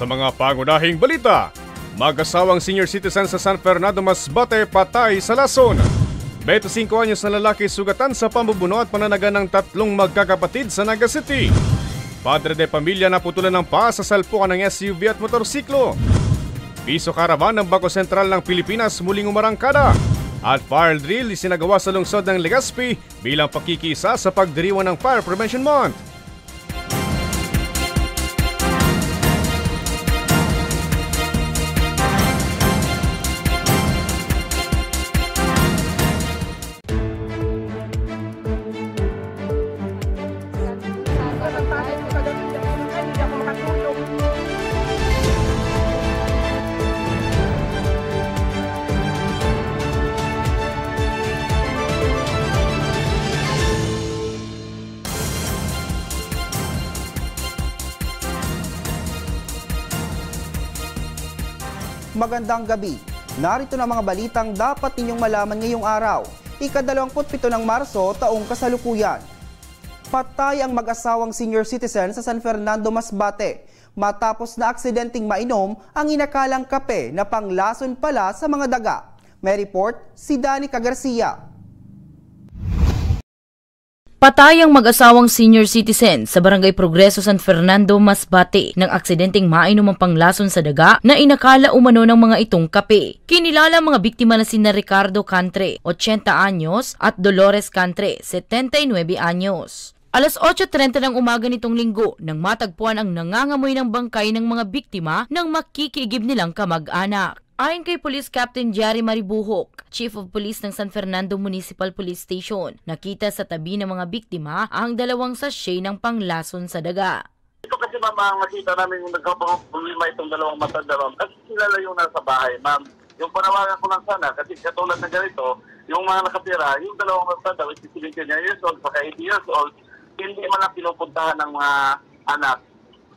Sa mga pangunahing balita, mag-asawang senior citizen sa San Fernando Masbate patay sa lason. 25 anyos na lalaki sugatan sa pambubuno at pananaga ng tatlong magkakapatid sa Naga City. Padre de pamilya naputulan ng paa sa salpukan ng SUV at motorsiklo. Piso Caravan ng Bangko Sentral ng Pilipinas muling umarangkada. At fire drill isinagawa sa lungsod ng Legazpi bilang pakikisa sa pagdiriwang ng Fire Prevention Month. Magandang gabi. Narito na mga balitang dapat ninyong malaman ngayong araw. Ika-27 ng Marso, taong kasalukuyan. Patay ang mag-asawang senior citizen sa San Fernando Masbate matapos na aksidenteng mainom ang inakalang kape na panglason pala sa mga daga. May report si Danica Garcia. Patay ang mag-asawang senior citizen sa Barangay Progreso, San Fernando, Masbate ng aksidenteng mainom ang panglason sa daga na inakala umano ng mga itong kape. Kinilala ang mga biktima na sina Ricardo Cantre, 80 anyos, at Dolores Cantre, 79 anyos. Alas 8:30 ng umaga nitong linggo nang matagpuan ang nangangamoy ng bangkay ng mga biktima ng makikiigib nilang kamag-anak. Ayon kay Police Captain Jerry Maribuhok, Chief of Police ng San Fernando Municipal Police Station, nakita sa tabi ng mga biktima ang dalawang sachet ng panglason sa daga. Ito kasi ma'am, ang nakita namin yung nagkapag-problema itong dalawang matanda ma'am, kasi sila lang yung nasa bahay ma'am. Yung panawagan ko lang sana, kasi katulad na ganito, yung mga nakatira, yung dalawang matanda, which is 70 years old, saka 80 years old, hindi man lang pinupuntahan ng mga anak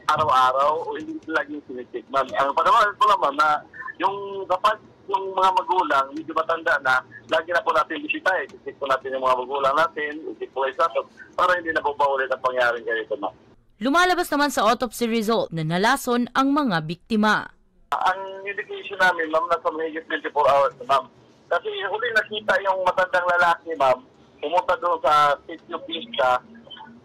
araw-araw o hindi laging sinitik ma'am. Ang panawagan ko lang ma'am na yung kapag yung mga magulang, medyo matanda na, lagi na po natin bisita isip po natin yung mga magulang natin, isip po sa ato, para hindi na po pa ulit ang pangyaring ganito ma'am. Lumalabas naman sa autopsy result na nalason ang mga biktima. Ang indication namin ma'am, nasa mahigit 24 hours ma'am. Kasi huli nakita yung matandang lalaki ma'am, pumunta doon sa Sitio Pista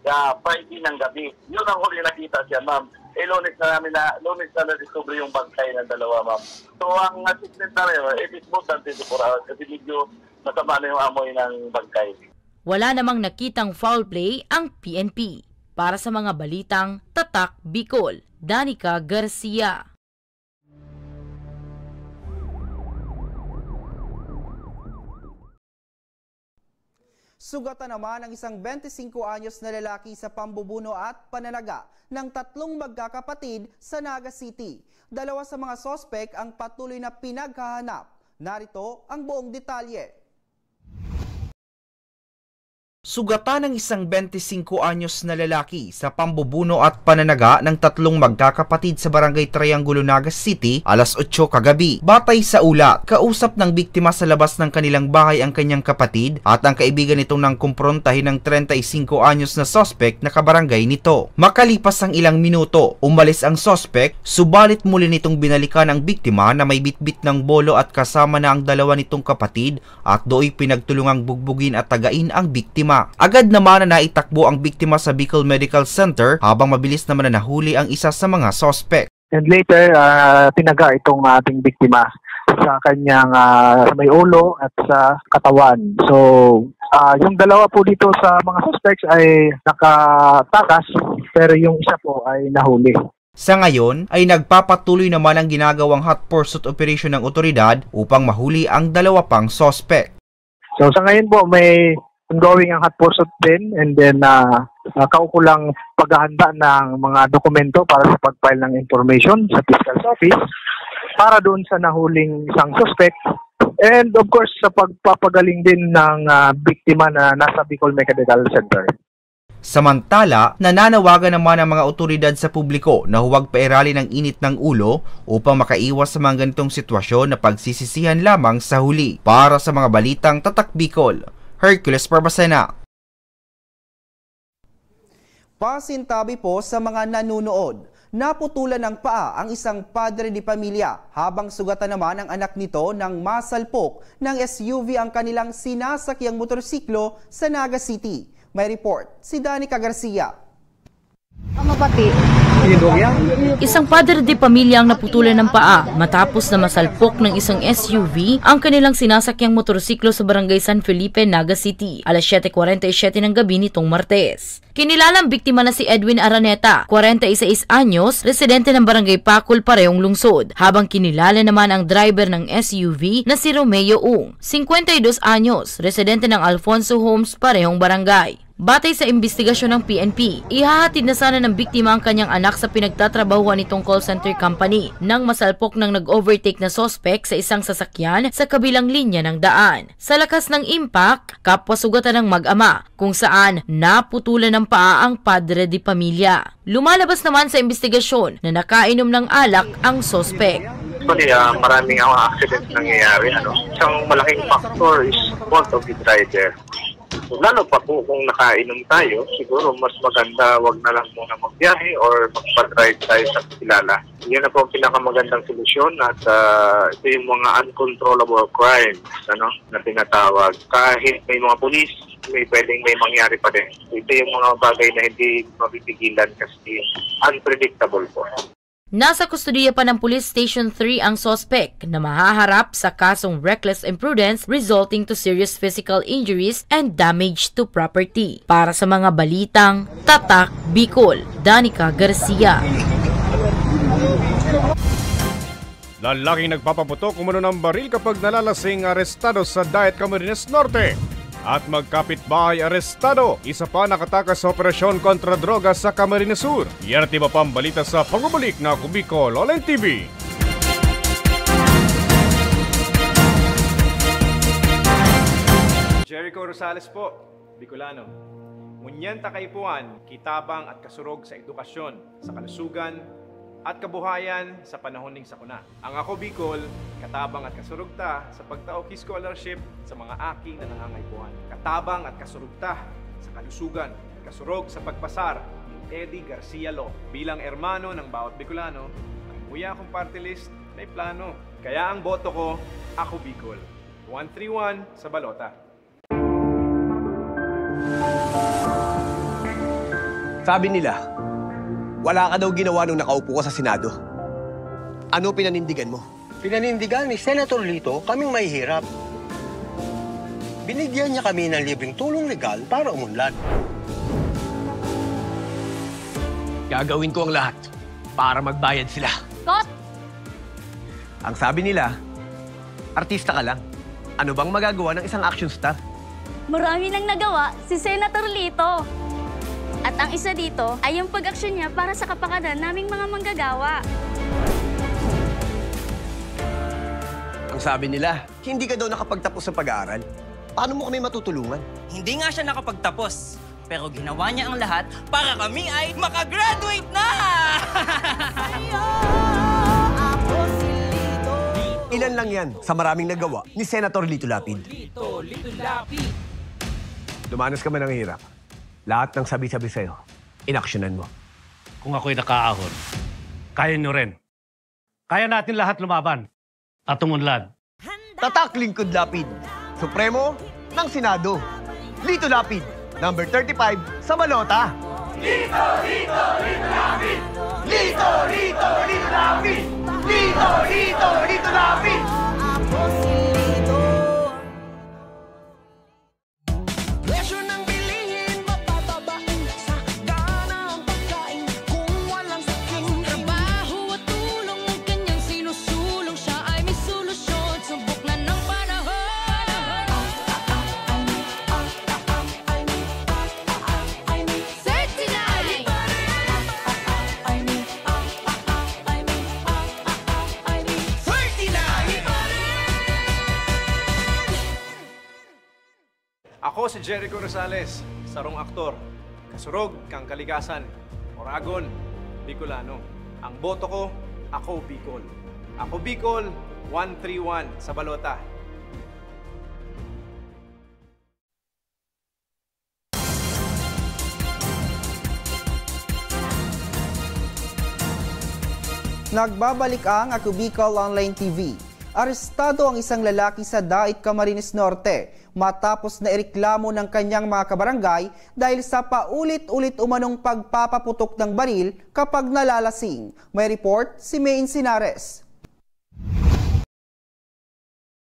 sa Friday ng gabi. Yun ang huli nakita siya ma'am. Lunes na na-discover yung bangkay ng dalawa ma'am. So ang assessment namin, it is more than 24 hours kasi medyo masama na yung amoy ng bangkay. Wala namang nakitang foul play ang PNP. Para sa mga balitang Tatak Bicol, Danica Garcia. Sugatan naman ang isang 25 anyos na lalaki sa pambubuno at pananaga ng tatlong magkakapatid sa Naga City. Dalawa sa mga sospek ang patuloy na pinaghahanap. Narito ang buong detalye. Sugatan ng isang 25 anyos na lalaki sa pambubuno at pananaga ng tatlong magkakapatid sa Barangay Triangulo, Naga City, alas 8 kagabi. Batay sa ulat, kausap ng biktima sa labas ng kanilang bahay ang kanyang kapatid at ang kaibigan nitong nang kumprontahin ng 35 anyos na sospek na kabarangay nito. Makalipas ang ilang minuto, umalis ang sospek, subalit muli nitong binalikan ang biktima na may bitbit ng bolo at kasama na ang dalawa nitong kapatid at do'y pinagtulungang bugbugin at tagain ang biktima. Agad naman na naitakbo ang biktima sa Bicol Medical Center habang mabilis naman na nahuli ang isa sa mga sospek. And later, tinaga itong ating biktima sa kanyang sa may ulo at sa katawan. So, yung dalawa po dito sa mga suspects ay nakatakas pero yung isa po ay nahuli. Sa ngayon ay nagpapatuloy naman ang ginagawang hot pursuit operation ng otoridad upang mahuli ang dalawa pang sospek. So sa ngayon po may ongoing ang hot pursuit din and then kaukulang paghahanda ng mga dokumento para sa pag-file ng information sa Fiscal's Office para doon sa nahuling isang suspect and of course sa pagpapagaling din ng biktima na nasa Bicol Medical Center. Samantala, nananawagan naman ang mga otoridad sa publiko na huwag pairalin ng init ng ulo upang makaiwas sa mga ganitong sitwasyon na pagsisisihan lamang sa huli. Para sa mga balitang Tatak Bicol, Hercules Barbacena. Pasintabi po sa mga nanunood. Naputulan ng paa ang isang padre de pamilya habang sugatan naman ang anak nito nang masalpok ng SUV ang kanilang sinasakyang motorsiklo sa Naga City. May report si Danica Garcia. Isang padre de pamilya ang naputulan ng paa matapos na masalpok ng isang SUV ang kanilang sinasakyang motorsiklo sa barangay San Felipe, Naga City, alas 7:47 ng gabi nitong Martes. Kinilalang biktima na si Edwin Araneta, 46 anyos, residente ng barangay Pacul, parehong lungsod, habang kinilala naman ang driver ng SUV na si Romeo Ung, 52 anyos, residente ng Alfonso Homes, parehong barangay. Batay sa investigasyon ng PNP, ihahatid na sana ng biktima ang kanyang anak sa pinagtatrabahuan nitong call center company nang masalpok ng nag-overtake na sospek sa isang sasakyan sa kabilang linya ng daan. Sa lakas ng impact, kapwa sugatan ng mag-ama kung saan naputulan ng paa ang padre de pamilya. Lumalabas naman sa investigasyon na nakainom ng alak ang sospek. Actually, maraming accident nangyayari. Isang malaking factor is fault of the driver. Lalo pa po kung nakainom tayo, siguro mas maganda wag na lang muna magbiyahe or magpa-drive tayo sa kilala. Yan na po ang pinakamagandang solusyon at ito yung mga uncontrollable crimes na tinatawag. Kahit may mga pulis, may mangyari pa din. Ito yung mga bagay na hindi mapipigilan kasi unpredictable po. Nasa kustudiya pa ng Police Station 3 ang sospek na mahaharap sa kasong reckless imprudence resulting to serious physical injuries and damage to property. Para sa mga balitang Tatak Bicol, Danica Garcia. Lalaking nagpapaputok umano ng baril kapag nalalasing arestado sa Diet Camarines Norte. At magkapitbahay arestado, isa pa nakatakas sa operasyon kontra droga sa Camarines Sur. Yan at iba pang balita sa pagbabalik na Bicol Online TV. Jericho Rosales po, Bicolano. Ngunyan takaipuan, kitabang at kasurog sa edukasyon, sa kalusugan, at kabuhayan sa panahon ning sakuna. Ang Ako Bicol, katabang at kasurugta sa pagtaoki scholarship sa mga aking na nangangaipuan. Katabang at kasurugta sa kalusugan, kasurog sa pagpasar ni Eddie Garcia Law. Bilang ermano ng bawat Bicolano, ang kuya kong party list may plano. Kaya ang boto ko, Ako Bicol. 131 sa balota. Sabi nila, wala ka daw ginawa nung nakaupo ka sa Senado. Ano pinanindigan mo? Pinanindigan ni Senator Lito kaming mahihirap. Binigyan niya kami ng libreng tulong legal para umunlad. Gagawin ko ang lahat para magbayad sila. Got! Ang sabi nila, artista ka lang. Ano bang magagawa ng isang action star? Marami nang nagawa si Senator Lito. At ang isa dito ay yung pag-aksyon niya para sa kapakanan naming mga manggagawa. Ang sabi nila, hindi ka daw nakapagtapos sa pag-aaral. Paano mo kami matutulungan? Hindi nga siya nakapagtapos, pero ginawa niya ang lahat para kami ay makagraduate na! Ilan lang yan sa maraming nagawa ni Senator Lito Lapid. Lito Lapid. Dumanas ka man ng hirap. Lahat ng sabi-sabi sa'yo, inaksyonan mo. Kung ako'y nakaahon, kaya nyo rin. Kaya natin lahat lumaban at umunlad. Tatak Lingkod Lapid, Supremo ng Senado. Lito Lapid, number 35 sa balota. Lito, Lito, Lito Lapid! Lito, Lito, Lito Lapid! Lito, Lito, Lito Lapid! Ako si Jericho Rosales, sarong aktor, kasurog kang kalikasan, Oragon, Bicolano. Ang boto ko, Ako Bicol. Ako Bicol, 131 sa balota. Nagbabalik ang Ako Bicol Online TV. Arestado ang isang lalaki sa Dait, Camarines Norte matapos na ireklamo ng kanyang mga kabarangay dahil sa paulit-ulit umanong pagpapaputok ng baril kapag nalalasing. May report si May Insinares.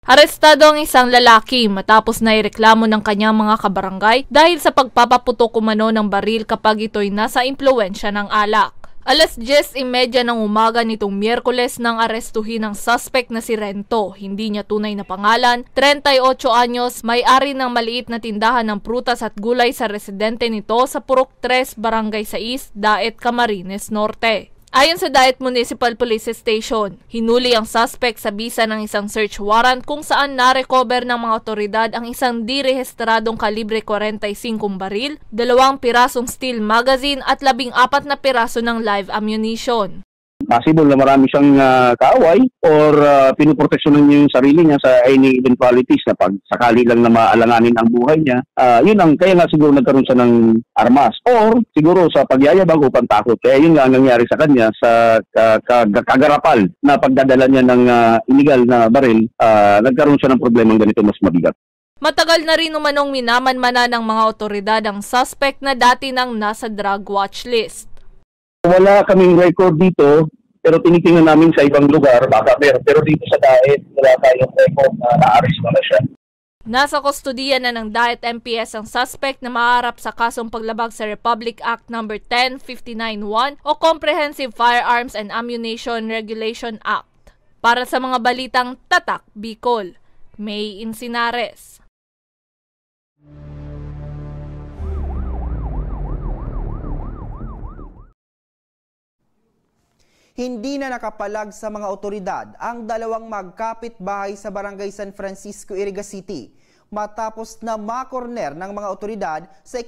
Arestado ang isang lalaki matapos na ireklamo ng kanyang mga kabarangay dahil sa pagpapaputok umano ng baril kapag ito'y nasa impluwensya ng alak. Alas 10:30 ng umaga nitong Miyerkules nang arestuhin ang suspect na si Rento. Hindi niya tunay na pangalan, 38 anyos, may-ari ng maliit na tindahan ng prutas at gulay sa residente nito sa Purok 3, Barangay 6, Dait, Camarines Norte. Ayon sa Dait Municipal Police Station, hinuli ang suspect sa bisa ng isang search warrant kung saan na-recover ng mga otoridad ang isang di-rehistradong kalibre 45 baril, 2 pirasong steel magazine at 14 na piraso ng live ammunition. Possible na marami siyang kaaway or pinuproteksyonan niya yung sarili niya sa any eventualities na pag sakali lang na maalanganin ang buhay niya. Yun ang kaya nga siguro nagkaroon siya ng armas or siguro sa pagyayabang o pantakot. Kaya yun nga ang nangyari sa kanya sa kagarapal na pagdadala niya ng illegal na baril, nagkaroon siya ng problemang ganito mas mabigat. Matagal na rin umanong minamanmana ng mga otoridad ang suspect na dati nang nasa drug watch list. Wala kaming record dito, pero tinitingnan namin sa ibang lugar, baka meron. Pero dito sa Dait, wala tayong record na na-arrest na siya. Nasa kustodiya na ng Dait MPS ang suspect na maharap sa kasong paglabag sa Republic Act No. 1059-1 o Comprehensive Firearms and Ammunition Regulation Act. Para sa mga balitang Tatak, Bicol, May Insinares. Hindi na nakapalag sa mga otoridad ang dalawang magkapit-bahay sa Barangay San Francisco, Iriga City matapos na makorner ng mga otoridad sa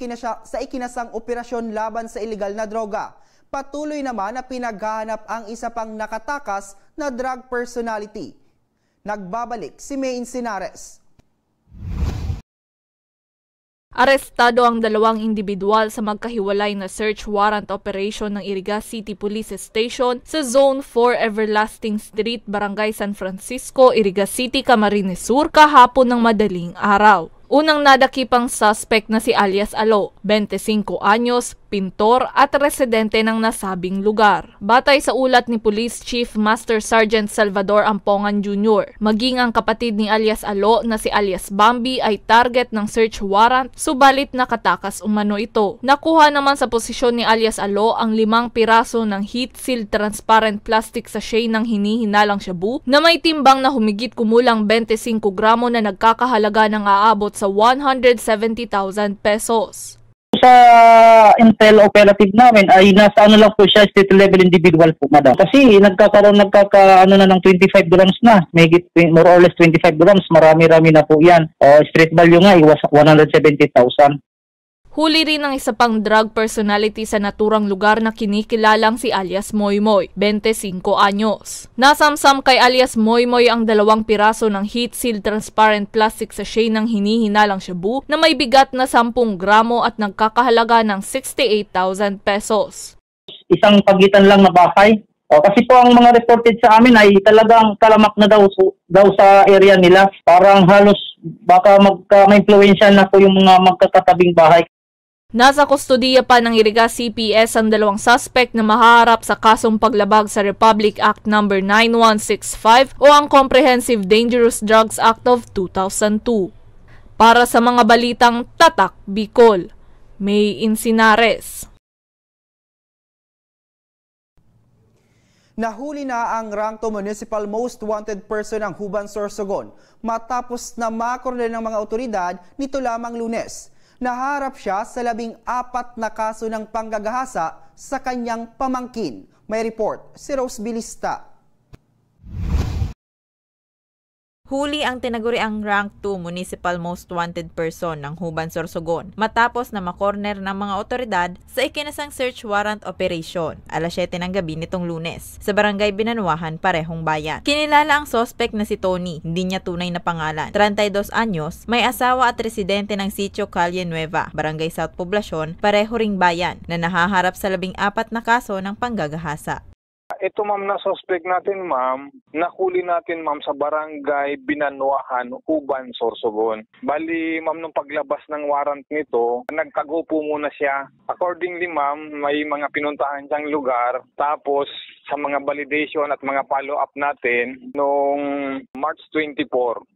ikinasang operasyon laban sa ilegal na droga. Patuloy naman na pinaghahanap ang isa pang nakatakas na drug personality. Nagbabalik si May Insinares. Arestado ang dalawang individual sa magkahiwalay na search warrant operation ng Iriga City Police Station sa Zone 4 Everlasting Street, Barangay San Francisco, Iriga City, Camarines Sur kahapon ng madaling araw. Unang nadakipang suspect na si alias Alo, 25 anyos, pintor at residente ng nasabing lugar. Batay sa ulat ni Police Chief Master Sergeant Salvador Ampongan Jr., maging ang kapatid ni alias Alo na si alias Bambi ay target ng search warrant, subalit nakatakas umano ito. Nakuha naman sa posisyon ni alias Alo ang 5 piraso ng heat-sealed transparent plastic sachet ng hinihinalang shabu na may timbang na humigit kumulang 25 gramo na nagkakahalaga ng aabot sa 170,000 pesos. Sa intel operative namin ay nasa lang po siya, state level individual po, madam. Kasi ng 25 grams na, more or less 25 grams, marami-rami na po yan. Street value nga, 170,000. Huli rin ang isa pang drug personality sa naturang lugar na kinikilalang si alias Moymoy, 25 anyos. Nasamsam kay alias Moymoy ang 2 piraso ng heat-sealed transparent plastic sachet ng hinihinalang shabu na may bigat na 10 gramo at nagkakahalaga ng 68,000 pesos. Isang pagitan lang na bahay. Kasi po ang mga reported sa amin ay talagang talamak na daw sa area nila. Parang halos baka ma-influensya na po yung mga magkakatabing bahay. Nasa kustodiya pa ng Iriga CPS ang 2 suspect na mahaharap sa kasong paglabag sa Republic Act No. 9165 o ang Comprehensive Dangerous Drugs Act of 2002. Para sa mga balitang Tatak, Bicol, May Insinares. Nahuli na ang Rangto Municipal Most Wanted Person ng Huban, Sorsogon matapos na makorner ng mga otoridad nito lamang Lunes. Naharap siya sa 14 na kaso ng panggagahasa sa kanyang pamangkin. May report si Rose Bilista. Huli ang tinaguriang Rank 2 Municipal Most Wanted Person ng Huban, Sorsogon matapos na makorner ng mga otoridad sa ikinasang search warrant operation alas 7 ng gabi nitong Lunes sa Barangay Binanuahan, Parehong Bayan. Kinilala ang suspect na si Tony, hindi niya tunay na pangalan, 32 anyos, may asawa at residente ng Sitio Calle Nueva, Barangay South Poblacion, Pareho ring Bayan, na nahaharap sa 14 na kaso ng panggagahasa. Ito ma'am na suspect natin ma'am, nahuli natin ma'am sa barangay Binanwahan, Huban, Sorsogon. Bali ma'am nung paglabas ng warrant nito, nagtago po muna siya. Accordingly ma'am, may mga pinuntahan siyang lugar. Tapos sa mga validation at mga follow-up natin, nung March 24,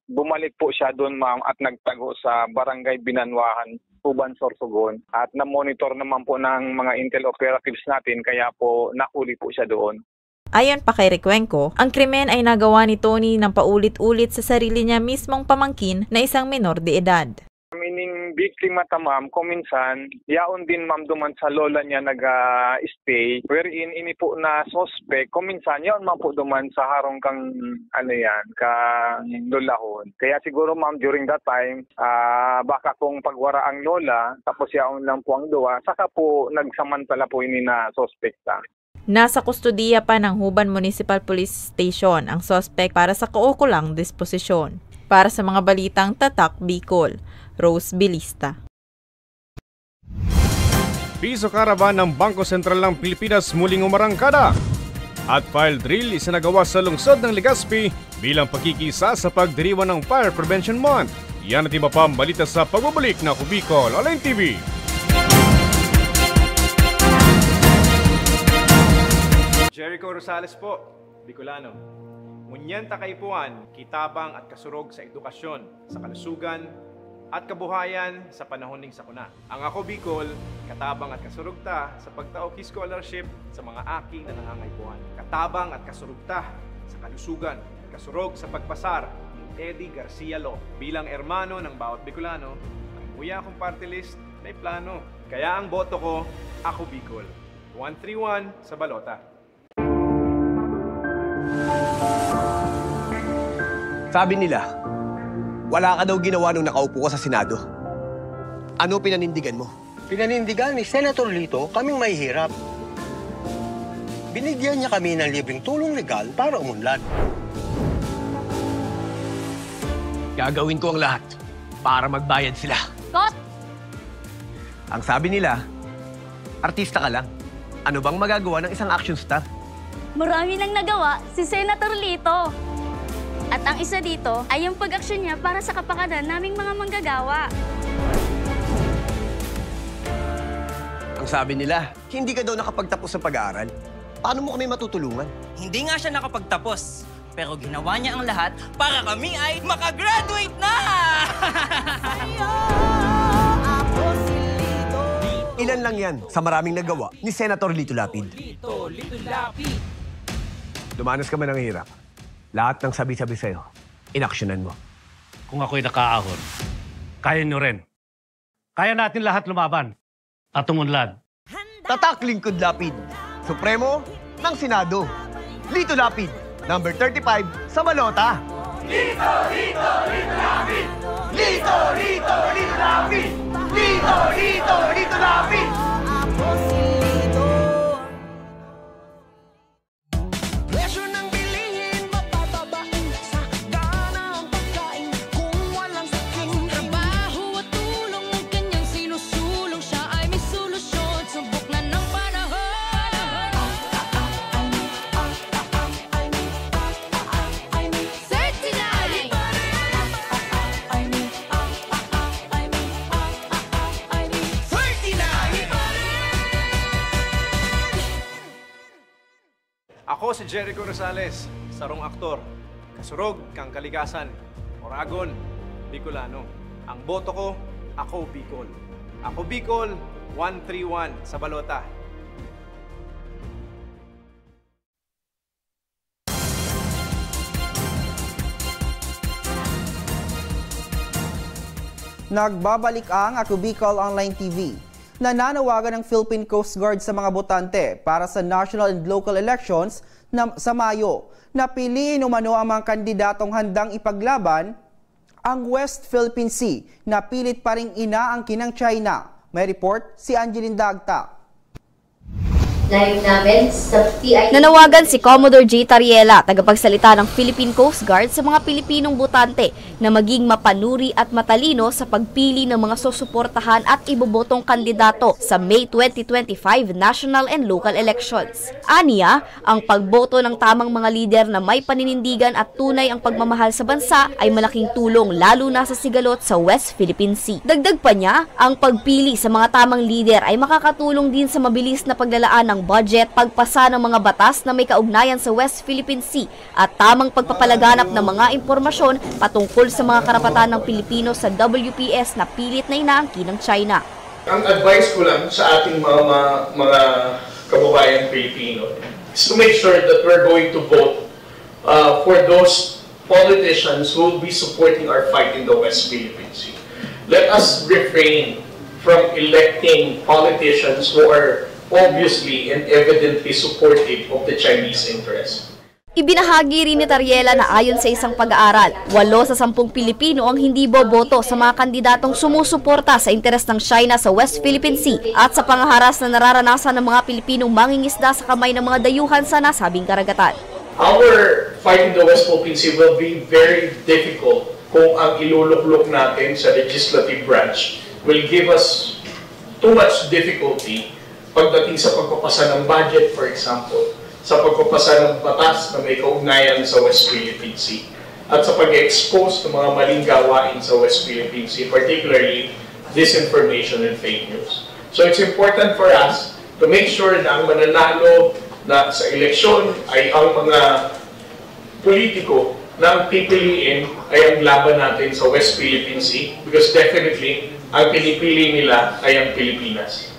bumalik po siya doon ma'am at nagtago sa barangay Binanwahan, Huban, Sorsogon. At na-monitor naman po ng mga intel operatives natin, kaya po nahuli po siya doon. Ayon pa kay Recuenco, ang krimen ay nagawa ni Tony ng paulit-ulit sa sarili niya mismong pamangkin na isang menor de edad. Meaning biktima ta ma'am, kuminsan, yaon din ma'am duman sa lola niya nag-stay, wherein ini po na suspect, kuminsan yaon ma'am po duman sa harong kang kang lolahon. Kaya siguro ma'am during that time, baka kung pagwara ang lola, tapos yaon lang po ang duwa, saka po nagsamantala po ini na suspect ta. Nasa kustodiya pa ng Huban Municipal Police Station ang suspect para sa kaukulang disposisyon. Para sa mga balitang Tatak Bicol, Rose Bilista. Piso Caravan ng Bangko Sentral ng Pilipinas muling umarangkada. At fire drill isinagawa sa lungsod ng Legazpi bilang pagkikisa sa pagdiriwang ng Fire Prevention Month. Yan at iba pa ang balita sa pagbabalik na Bicol Online TV. Jericho Rosales po, Bicolano. Munyanta kaipuan, kitabang at kasurog sa edukasyon, sa kalusugan at kabuhayan sa panahon ng sakuna. Ang Ako Bicol, katabang at kasurog ta sa pagtaoki scholarship sa mga aki na nangangaipuan. Katabang at kasurog ta sa kalusugan, kasurog sa pagpasar ni Eddie Garcia Lo. Bilang ermano ng bawat Bicolano, ang buya kong party list may plano. Kaya ang boto ko, Ako Bicol. 131 sa balota. Sabi nila, wala ka daw ginawa nung nakaupo ka sa Senado. Ano pinanindigan mo? Pinanindigan ni Senator Lito kaming mahihirap. Binigyan niya kami ng libreng tulong legal para umunlad. Gagawin ko ang lahat para magbayad sila. Kot! Ang sabi nila, artista ka lang. Ano bang magagawa ng isang action star? Marami nang nagawa si Senator Lito. At ang isa dito ay yung pag-aksyon niya para sa kapakanan naming mga manggagawa. Ang sabi nila, hindi ka daw nakapagtapos sa pag-aaral. Paano mo kami matutulungan? Hindi nga siya nakapagtapos, pero ginawa niya ang lahat para kami ay makagraduate na! Ilan lang yan sa maraming nagawa ni Senator Lito Lapid. Dumanas ka man ng hirap. Lahat ng sabi-sabi sa'yo, inaksyonan mo. Kung ako'y nakaahon, kaya nyo rin. Kaya natin lahat lumaban at umunlad. Tatak Lingkod Lapid, Supremo ng Senado. Lito Lapid, number 35 sa balota. Lito, Lito, Lito Lapid! Lito, Lito, Lito Lapid! Lito, Lito, Lito Lapid! Ako si Jericho Rosales, sarong aktor, kasurog kang kalikasan, Oragon, Bicolano. Ang boto ko, Ako Bicol. Ako Bicol, 131 sa balota. Nagbabalik ang Ako Bicol Online TV. Nananawagan ng Philippine Coast Guard sa mga botante para sa national and local elections sa Mayo. Napiliin umano ang mga kandidatong handang ipaglaban ang West Philippine Sea na pilit pa ring inaangkin ng China. May report si Angeline Dagta. live namin sa TI. Nanawagan si Commodore J. Tariela, tagapagsalita ng Philippine Coast Guard, sa mga Pilipinong botante na maging mapanuri at matalino sa pagpili ng mga susuportahan at ibobotong kandidato sa May 2025 national and local elections. Aniya, ang pagboto ng tamang mga lider na may paninindigan at tunay ang pagmamahal sa bansa ay malaking tulong lalo na sa sigalot sa West Philippine Sea. Dagdag pa niya, ang pagpili sa mga tamang lider ay makakatulong din sa mabilis na paglalaan ng budget, pagpasa ng mga batas na may kaugnayan sa West Philippine Sea at tamang pagpapalaganap ng mga impormasyon patungkol sa mga karapatan ng Pilipino sa WPS na pilit na inaangkin ng China. Ang advice ko lang sa ating mga kababayan Pilipino is to make sure that we're going to vote for those politicians who will be supporting our fight in the West Philippine Sea. Let us refrain from electing politicians who are obviously and evidently supportive of the Chinese interests. Ibinahagi rin ni Tariela na ayon sa isang pag-aaral, 8 sa 10 Pilipino ang hindi boboto sa mga kandidatong sumusuporta sa interes ng China sa West Philippine Sea at sa pangaharas na nararanasan ng mga Pilipinong mangingisda sa kamay ng mga dayuhan sa nasabing karagatan. Our fight in the West Philippine Sea will be very difficult kung ang iluluklok natin sa legislative branch will give us too much difficulty pagdating sa pagpapasa ng budget, for example, sa pagpapasa ng batas na may kaugnayan sa West Philippine Sea, at sa pag-expose ng mga maling gawain sa West Philippine Sea, particularly disinformation and fake news. So it's important for us to make sure na ang mananalo na sa eleksyon ay ang mga politiko na ang pipiliin ay ang laban natin sa West Philippine Sea, because definitely ang pinipili nila ay ang Pilipinas.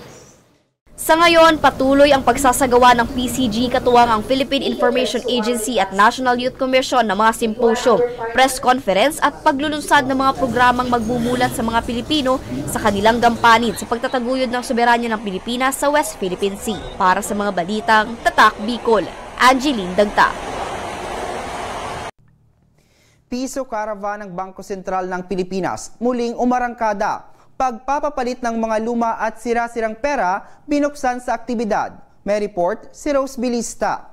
Sa ngayon, patuloy ang pagsasagawa ng PCG katuwang ang Philippine Information Agency at National Youth Commission ng mga symposium, press conference at paglulunsad ng mga programang magmumulat sa mga Pilipino sa kanilang gampanin sa pagtataguyod ng soberanya ng Pilipinas sa West Philippine Sea. Para sa mga balitang Tatak Bicol, Angeline Dagta. Piso Caravan ng Bangko Sentral ng Pilipinas muling umarangkada. Pagpapapalit ng mga luma at sira-sirang pera binuksan sa aktibidad. May report si Rose Bilista.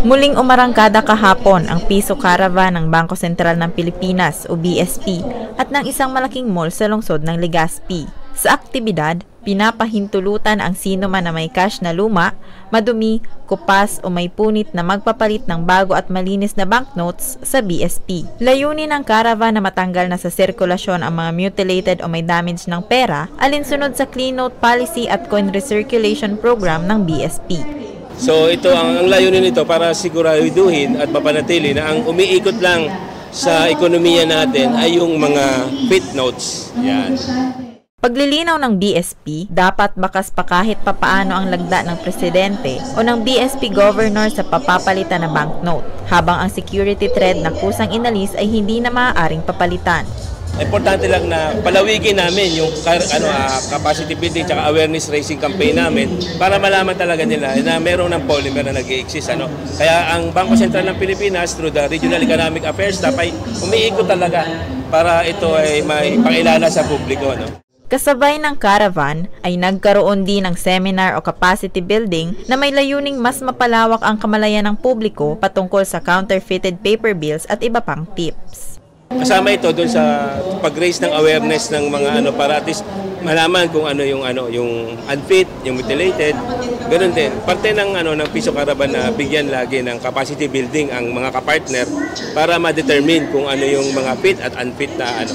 Muling umarangkada kahapon ang Piso Caravan ng Bangko Sentral ng Pilipinas o BSP at ng isang malaking mall sa lungsod ng Legazpi. Sa aktibidad, pinapahintulutan ang sino man na may cash na luma, madumi, kupas o may punit na magpapalit ng bago at malinis na banknotes sa BSP. Layunin ng caravan na matanggal na sa sirkulasyon ang mga mutilated o may damage ng pera alinsunod sa Clean Note Policy at Coin Recirculation Program ng BSP. So ito ang layunin nito para siguraduhin at mapanatili na ang umiikot lang sa ekonomiya natin ay yung mga fit notes. Yan. Paglilinaw ng BSP, dapat bakas pa kahit papaano ang lagda ng presidente o ng BSP governor sa papapalitan na banknote, habang ang security thread na kusang inalis ay hindi na maaaring papalitan. Importante lang na palawigin namin yung capacity building at awareness raising campaign namin para malaman talaga nila na mayroong ng polymer na nag-i-exist. Kaya ang Bangko Sentral ng Pilipinas through the Regional Economic Affairs Staff ay umiikot talaga para ito ay may pakilala sa publiko. Kasabay ng caravan ay nagkaroon din ng seminar o capacity building na may layuning mas mapalawak ang kamalayan ng publiko patungkol sa counterfeited paper bills at iba pang tips. Kasama ito doon sa pag-raise ng awareness ng mga para at least malaman kung yung unfit, yung mutilated. Ganoon din. Parte ng ng Piso Caravan na bigyan lagi ng capacity building ang mga kapartner para ma-determine kung yung mga fit at unfit na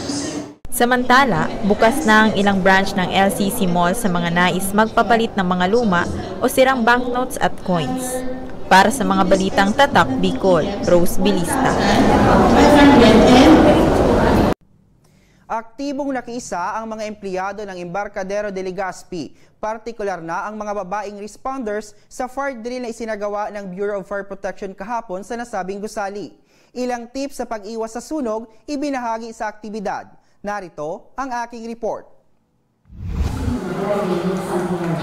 Samantala, bukas na ang ilang branch ng LCC Mall sa mga nais magpapalit ng mga luma o sirang banknotes at coins. Para sa mga balitang Tatak Bicol, Rose Bilista. Aktibong nakiisa ang mga empleyado ng Embarcadero de Legazpi, partikular na ang mga babaeng responders sa fire drill na isinagawa ng Bureau of Fire Protection kahapon sa nasabing gusali. Ilang tips sa pag-iwas sa sunog ibinahagi sa aktibidad. Narito ang aking report.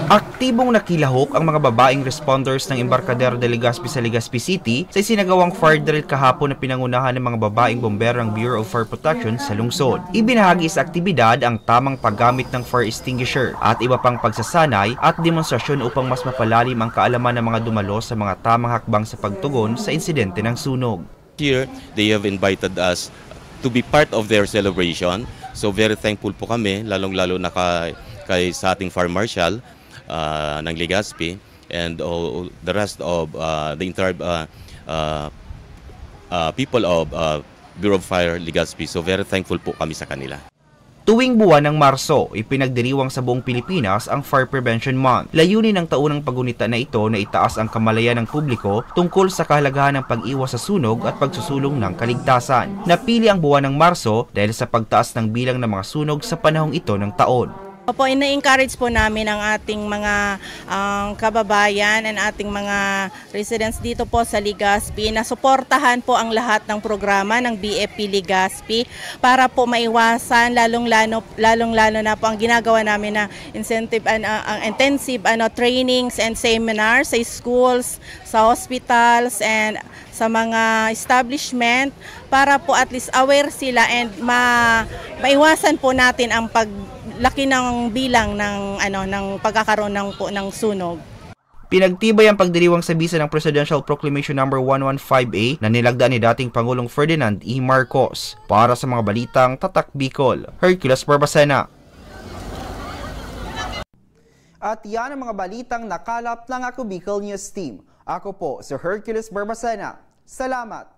Aktibong nakilahok ang mga babaeng responders ng Embarcadero de Legazpi sa Legazpi City sa isinagawang fire drill kahapon na pinangunahan ng mga babaeng bombero ng Bureau of Fire Protection sa lungsod. Ibinahagi sa aktibidad ang tamang paggamit ng fire extinguisher at iba pang pagsasanay at demonstrasyon upang mas mapalalim ang kaalaman ng mga dumalo sa mga tamang hakbang sa pagtugon sa insidente ng sunog. Here, they have invited us to be part of their celebration. So very thankful po kami, lalong-lalo na kay sa ating Fire Marshal ng Legazpi and all the rest of the entire people of Bureau of Fire Legazpi. So very thankful po kami sa kanila. Tuwing buwan ng Marso, ipinagdiriwang sa buong Pilipinas ang Fire Prevention Month. Layunin ng taunang pagunita na ito na itaas ang kamalayan ng publiko tungkol sa kahalagahan ng pag-iwas sa sunog at pagsusulong ng kaligtasan. Napili ang buwan ng Marso dahil sa pagtaas ng bilang ng mga sunog sa panahong ito ng taon. Opo, ina-encourage po namin ang ating mga kababayan and ating mga residents dito po sa Legazpi na suportahan po ang lahat ng programa ng BFP Legazpi para po maiwasan lalong-lalo na po ang ginagawa namin na intensive trainings and seminars sa schools, sa hospitals and sa mga establishment para po at least aware sila and maiwasan po natin ang paglaki ng bilang ng pagkakaroon ng sunog. Pinagtibay ang pagdiriwang sa bisa ng Presidential Proclamation No. 115A na nilagdaan ni dating Pangulong Ferdinand E. Marcos. Para sa mga balitang Tatak Bicol, Hercules Barbacena. At yan ang mga balitang nakalap ng Ako Bicol News Team. Ako po si Hercules Barbacena. Salamat!